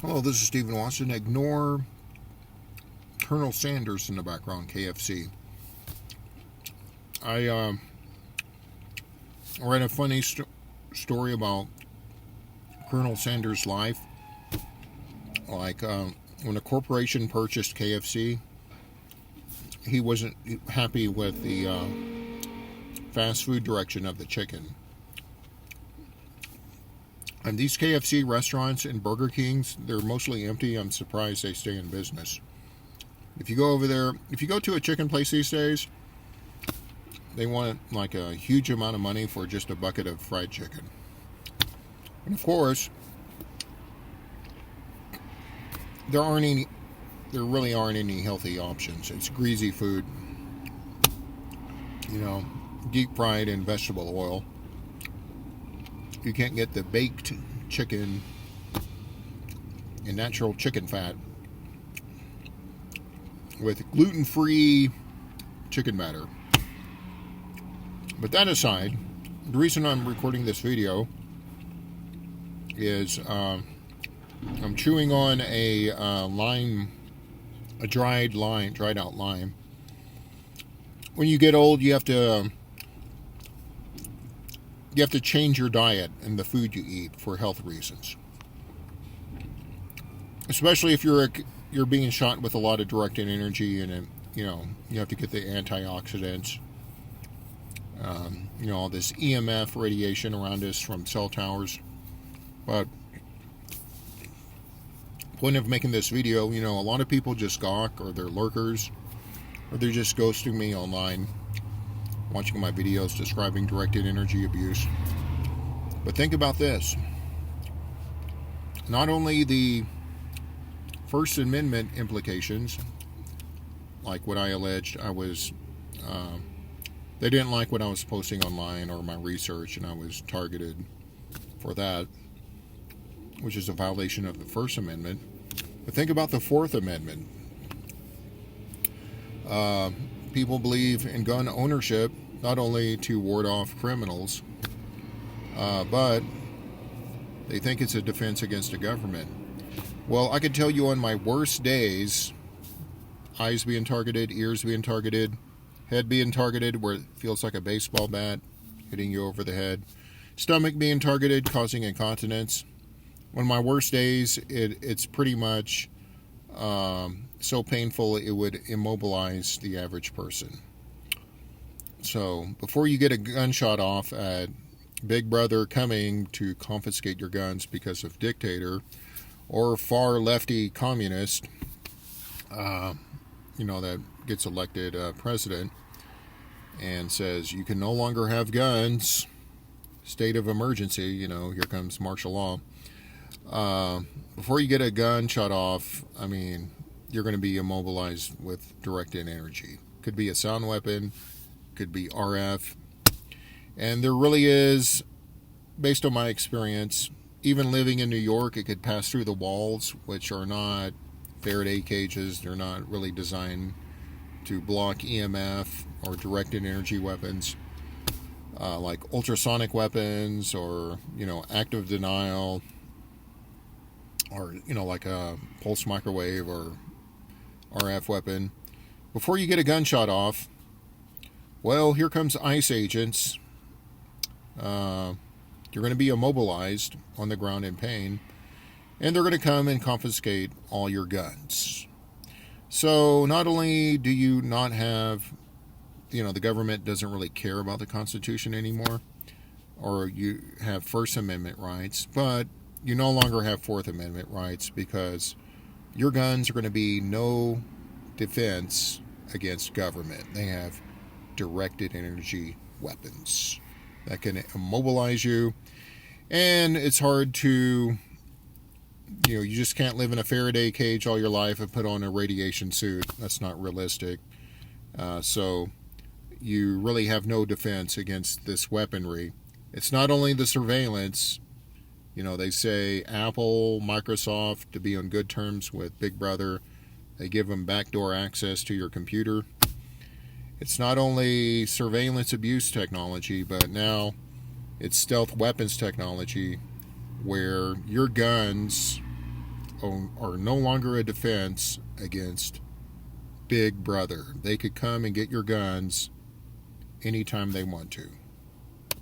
Hello, this is Stephen Watson. Ignore Colonel Sanders in the background, KFC. I read a funny story about Colonel Sanders' life. Like, when a corporation purchased KFC, he wasn't happy with the fast food direction of the chicken. And these KFC restaurants and Burger Kings, they're mostly empty. I'm surprised they stay in business. If you go over there, if you go to a chicken place these days, they want like a huge amount of money for just a bucket of fried chicken. And of course, there really aren't any healthy options. It's greasy food, deep fried in vegetable oil. You can't get the baked chicken and natural chicken fat with gluten-free chicken batter. But that aside, the reason I'm recording this video is I'm chewing on a dried out lime. When you get old, you have to change your diet and the food you eat for health reasons. Especially if you're being shot with a lot of directed energy, and you have to get the antioxidants. All this EMF radiation around us from cell towers. But point of making this video, a lot of people just gawk, or they're lurkers, or they're just ghosting me online, watching my videos describing directed energy abuse. But think about this. Not only the First Amendment implications, like what I alleged, they didn't like what I was posting online or my research, and I was targeted for that, which is a violation of the First Amendment. But think about the Fourth Amendment. People believe in gun ownership not only to ward off criminals, but they think it's a defense against the government. Well, I could tell you on my worst days, eyes being targeted, ears being targeted, head being targeted where it feels like a baseball bat hitting you over the head, stomach being targeted, causing incontinence. On my worst days, it's pretty much so painful it would immobilize the average person. So before you get a gunshot off at Big Brother coming to confiscate your guns because of dictator or far lefty communist, that gets elected president and says you can no longer have guns, state of emergency, here comes martial law. Before you get a gun shot off, you're going to be immobilized with directed energy. Could be a sound weapon, could be RF. And there really is, based on my experience, even living in New York, it could pass through the walls, which are not Faraday cages. They're not really designed to block EMF or directed energy weapons, like ultrasonic weapons or, active denial, or, like a pulse microwave or RF weapon. Before you get a gunshot off, well, here comes ICE agents. You're going to be immobilized on the ground in pain, and they're going to come and confiscate all your guns. So not only do you not have, the government doesn't really care about the Constitution anymore, or you have First Amendment rights, but you no longer have Fourth Amendment rights because your guns are going to be no defense against government. They have directed energy weapons that can immobilize you, and it's hard to, you just can't live in a Faraday cage all your life and put on a radiation suit. That's not realistic. So you really have no defense against this weaponry. It's not only the surveillance. They say Apple, Microsoft, to be on good terms with Big Brother, they give them backdoor access to your computer. It's not only surveillance abuse technology, but now it's stealth weapons technology where your guns are no longer a defense against Big Brother. They could come and get your guns anytime they want to.